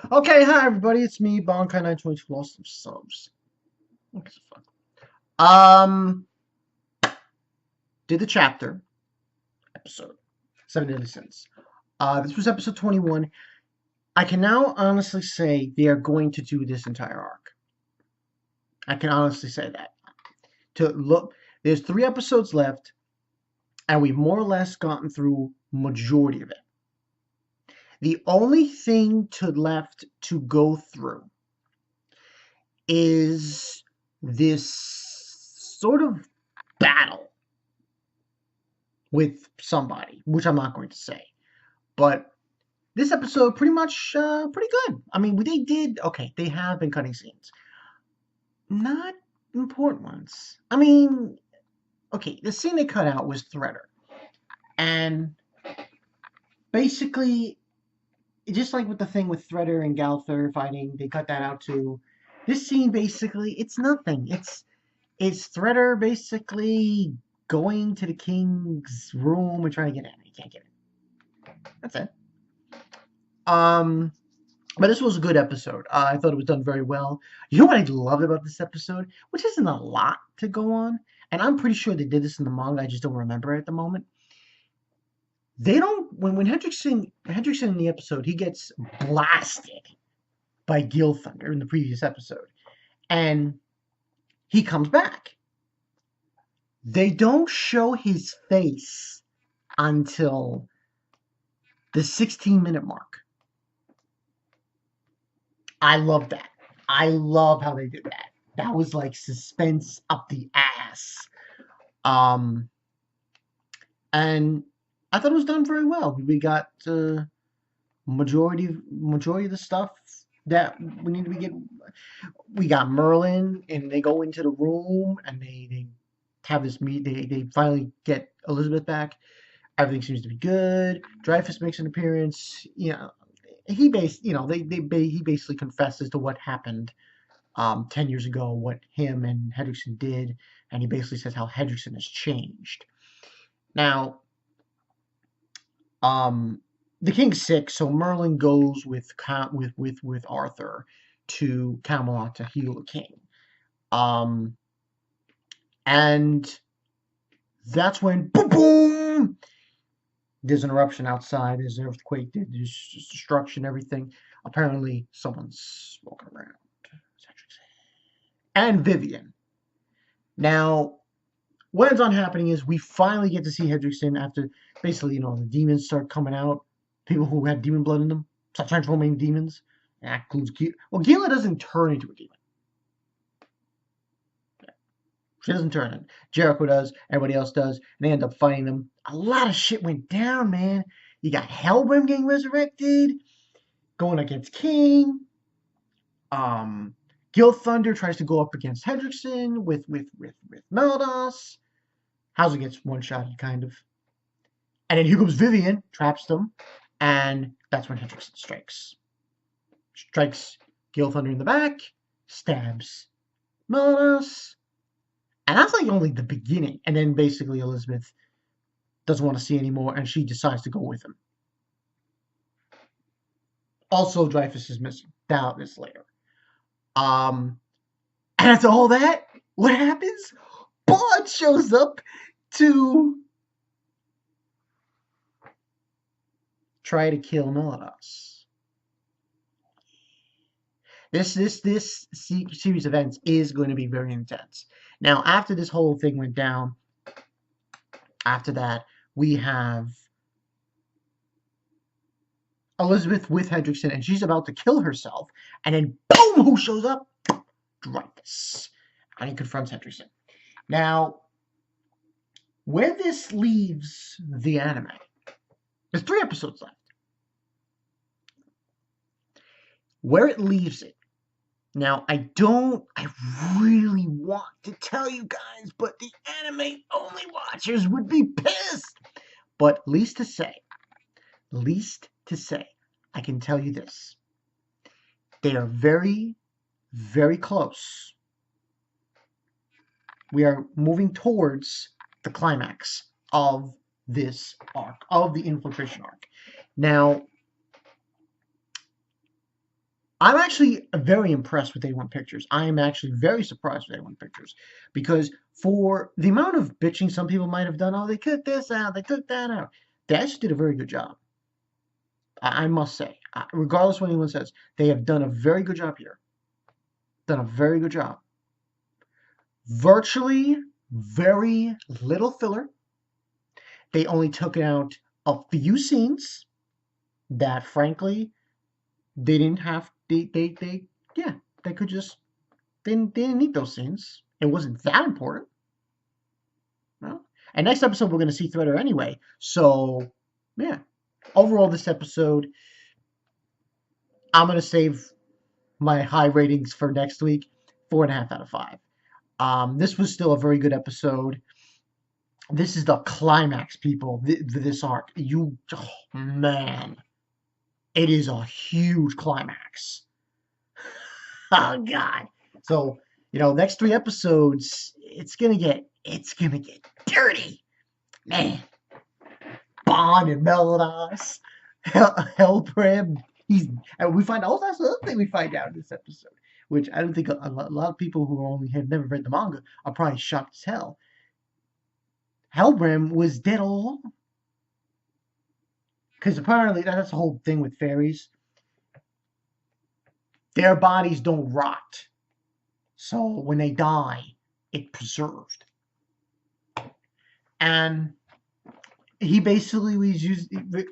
Okay, hi everybody, it's me, Bonkai922, lost some subs. Okay, so fuck. Um, did the chapter, episode, 7 Deadly Sins. This was episode 21. I can now honestly say they are going to do this entire arc. I can honestly say that. To look, there's 3 episodes left, and we've more or less gotten through majority of it. The only thing left to go through is this sort of battle with somebody, which I'm not going to say. But this episode pretty much pretty good. I mean, they did okay. They have been cutting scenes, not important ones. I mean, okay, the scene they cut out was Threader, and basically, just like with the thing with Threader and Galther fighting, they cut that out too. This scene basically, it's nothing. It's Threader basically going to the king's room and trying to get in. He can't get in. That's it. Um, but this was a good episode. I thought it was done very well. You know what I loved about this episode, which isn't a lot to go on, and I'm pretty sure they did this in the manga. I just don't remember at the moment. They don't when Hendricksen in the episode, he gets blasted by Gil Thunder in the previous episode, and he comes back. They don't show his face until the 16-minute mark. I love that. I love how they did that. That was like suspense up the ass. Um, and I thought it was done very well. We got majority of the stuff that we need to be getting. We got Merlin, and they go into the room, and they have this meet. They finally get Elizabeth back. Everything seems to be good. Dreyfus makes an appearance. He basically confesses to what happened 10 years ago, what him and Hendricksen did, and he basically says how Hendricksen has changed. Now, the king's sick, so Merlin goes with Arthur to Camelot to heal the king. And that's when boom, boom, there's an eruption outside, there's an earthquake, there's destruction, everything. Apparently, someone's walking around. And Vivian. Now, what ends on happening is we finally get to see Hendricksen after basically, the demons start coming out. People who had demon blood in them start transforming demons. And that includes Gila. Well, Gila doesn't turn into a demon. She doesn't turn it. Jericho does. Everybody else does. And they end up fighting them. A lot of shit went down, man. You got Hellbrim getting resurrected, going against King. Gil Thunder tries to go up against Hendricksen with Meldos. Hauser gets one-shotted, kind of. And then here comes Vivian, traps them, and that's when Hendricksen strikes. Strikes Gil Thunder in the back, stabs Meldos, and that's like only the beginning. And then basically Elizabeth doesn't want to see anymore, and she decides to go with him. Also, Dreyfus is missing. Doubt this later. And after all that, what happens? Bond shows up to try to kill Meldos. This series of events is going to be very intense. Now, after this whole thing went down, after that, we have Elizabeth with Hendricksen, and she's about to kill herself. And then, boom, who shows up? Dreyfus. And he confronts Hendricksen. Now, where this leaves the anime, there's 3 episodes left. Where it leaves it, now I really want to tell you guys, but the anime only watchers would be pissed. But least to say, I can tell you this. They are very, very close. We are moving towards the climax of this arc, of the infiltration arc. Now, I'm actually very impressed with A1 Pictures. I am actually very surprised with A1 Pictures because for the amount of bitching some people might have done, oh, they cut this out, they took that out. They actually did a very good job. I must say, regardless of what anyone says, they have done a very good job here. Done a very good job. Virtually very little filler. They only took out a few scenes that, frankly, they didn't have. Yeah, they could just. They didn't need those scenes. It wasn't that important. No. And next episode, we're going to see Threader anyway. So, yeah. Overall, this episode, I'm going to save my high ratings for next week. 4.5 out of 5. This was still a very good episode. This is the climax, people. This arc. Oh, man, it is a huge climax. Oh God. So next 3 episodes, it's gonna get dirty, man. Bond and Melodas, Hellbrim. And we find out. That's the other thing we find out in this episode, which I don't think a lot of people who only have never read the manga are probably shocked as hell. Hellbrim was dead all along. Because apparently that's the whole thing with fairies. Their bodies don't rot. So when they die, it's preserved. And he basically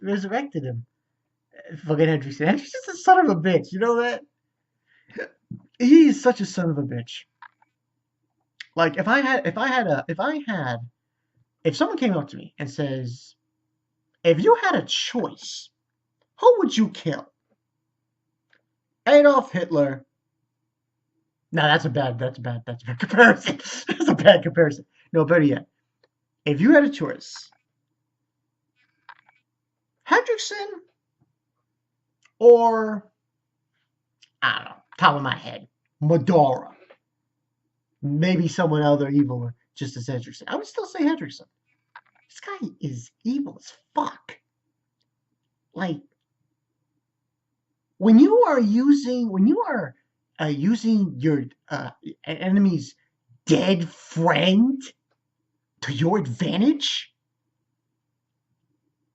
resurrected him. Fucking Hendricksen. Hendricksen's a son of a bitch. You know that? He is such a son of a bitch. Like if someone came up to me and says, if you had a choice, who would you kill? Adolf Hitler. No, that's a bad comparison. That's a bad comparison. No, better yet. If you had a choice, Hendricksen or, I don't know, top of my head, Medora. Maybe someone other evil just as Hendricksen. I would still say Hendricksen. This guy is evil as fuck. Like, when you are using your enemy's dead friend to your advantage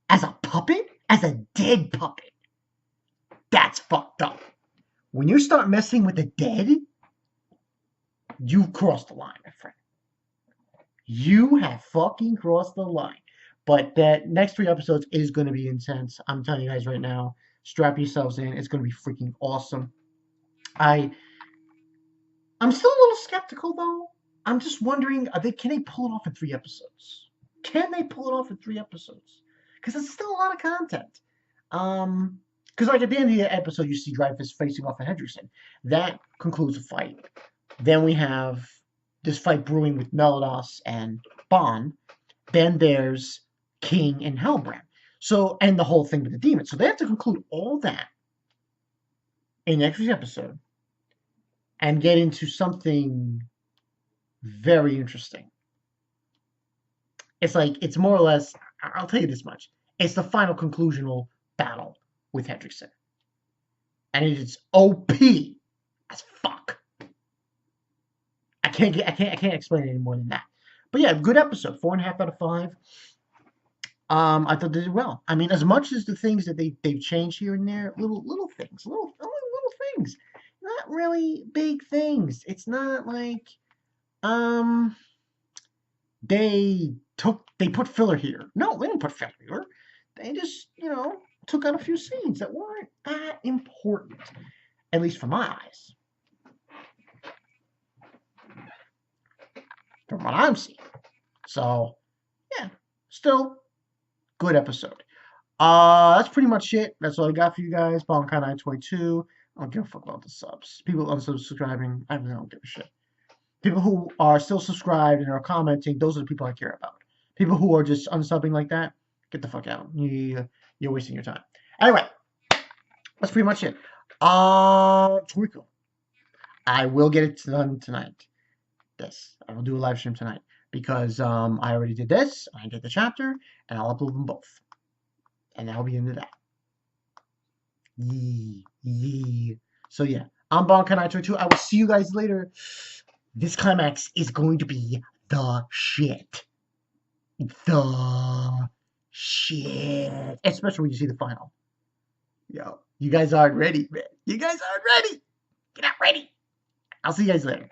as a puppet, as a dead puppet, that's fucked up. When you start messing with the dead, you've crossed the line, my friend. You have fucking crossed the line. But that next 3 episodes is going to be intense. I'm telling you guys right now. Strap yourselves in. It's going to be freaking awesome. I'm still a little skeptical though. I'm just wondering, can they pull it off in 3 episodes? Can they pull it off in 3 episodes? Because it's still a lot of content. Because like at the end of the episode, you see Dreyfus facing off at Hendricksen. That concludes the fight. Then we have this fight brewing with Melodas and Bond. Then there's King and Hellbrim. So, and the whole thing with the demon. So they have to conclude all that in next week's episode and get into something very interesting. It's more or less, I'll tell you this much. It's the final conclusional battle with Hendricksen. And it is OP as fuck. I can't explain it any more than that. But yeah, good episode. 4.5 out of 5. I thought they did well. I mean, as much as the things that they've changed here and there, little things, little things, not really big things. It's not like they put filler here. No, they didn't put filler here. They just took out a few scenes that weren't that important, at least from my eyes. From what I'm seeing. So, yeah, still good episode. That's pretty much it. That's all I got for you guys. Bonkai922. I don't give a fuck about the subs. People unsubscribing, I really don't give a shit. People who are still subscribed and are commenting, those are the people I care about. People who are just unsubbing like that, get the fuck out. You're wasting your time. Anyway, that's pretty much it. Toriko. I will get it done tonight. This. I will do a live stream tonight because I already did this. I did the chapter, and I'll upload them both. And that'll be into that. Yee. So yeah, I'm Bon Kanaito 2. I will see you guys later. This climax is going to be the shit. The shit. Especially when you see the final. Yo, you guys aren't ready, man. You guys aren't ready. You're not ready. I'll see you guys later.